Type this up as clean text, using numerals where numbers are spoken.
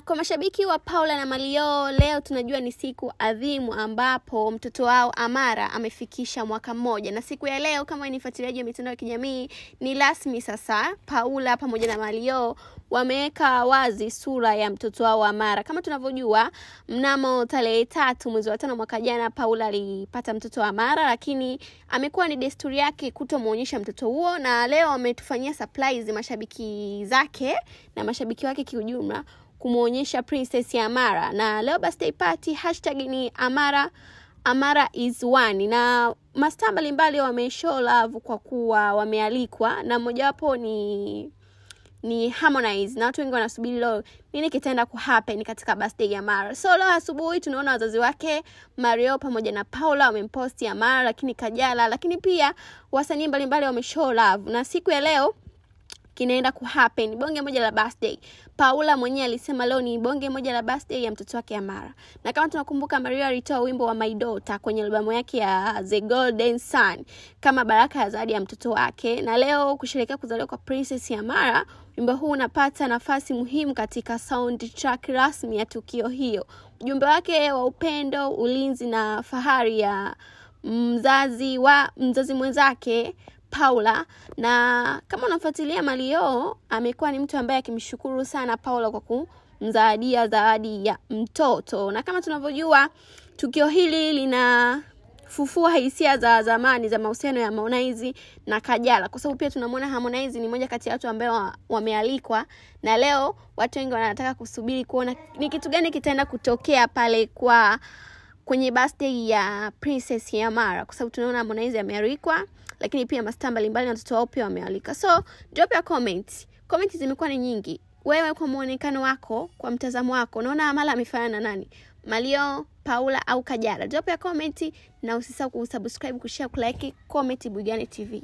kwa mashabiki wa Paula na Mario, leo tunajua ni siku adhimu ambapo mtoto wao Amara amefikisha mwaka mmoja. Na siku ya leo, kama ni mfuatiliaji wa mitandao ya kijamii, ni rasmi sasa Paula pamoja na Mario wameweka wazi sura ya mtoto wao Amara. Kama tunavyojua, mnamo tarehe 3 mwezi wa 5 mwaka jana Paula alipata mtoto wa Amara, lakini amekuwa ni desturi yake kutomuonyesha mtoto huo, na leo ametufanyia surprise mashabiki zake na mashabiki wake kiujumla kumuonyesha Princess ya Amara. Na leo birthday party #ni Amara is one, na mastaa mbalimbali wameshow love kwa kuwa wamealikwa, na mojawapo ni Harmonize, na watu wengi wanasubiri leo nini kitaenda kuhappen katika birthday ya Amara. So leo asubuhi tunaona wazazi wake Mario pamoja na Paula wamemposti Amara, lakini Kajala, lakini pia wasanii mbalimbali wameshow love, na siku ya leo kinaenda kuhappen bonge moja la birthday. Paula mwenyewe alisema leo ni bonge moja la birthday ya mtoto wake Amara. Na kama tunakumbuka, Mario alitoa wimbo wa My Daughter kwenye albamu yake ya The Golden Sun kama baraka ya zawadi ya mtoto wake, na leo kusherehekea kuzaliwa kwa Princess ya Amara, wimbo huu unapata nafasi muhimu katika soundtrack rasmi ya tukio hiyo. Ujumbe wake wa upendo, ulinzi na fahari ya mzazi mwenzake Paula. Na kama unafuatilia, Mario amekuwa ni mtu ambaye akimshukuru sana Paula kwa kumzawadia zawadi ya mtoto. Na kama tunavyojua, tukio hili linafufua hisia za zamani za mahusiano ya Harmonize na Kajala, kwa sababu pia tunamwona Harmonize ni moja kati ya watu ambao wamealikwa, na leo watu wengi wanataka kusubiri kuona ni kitu gani kitaenda kutokea pale kwenye birthday ya Princess ya Amara, kwa sababu tunaona Harmonize amealikwa, lakini pia mastaa mbalimbali na watoto wao pia wamealika. So drop your comment. Comment zimekuwa ni nyingi. Wewe kwa muonekano wako, kwa mtazamo wako, unaona Amara amefanana na nani? Mario, Paula au Kajala? Drop your comment, na usisahau kusubscribe, kushare, kulike, comment Bugani TV.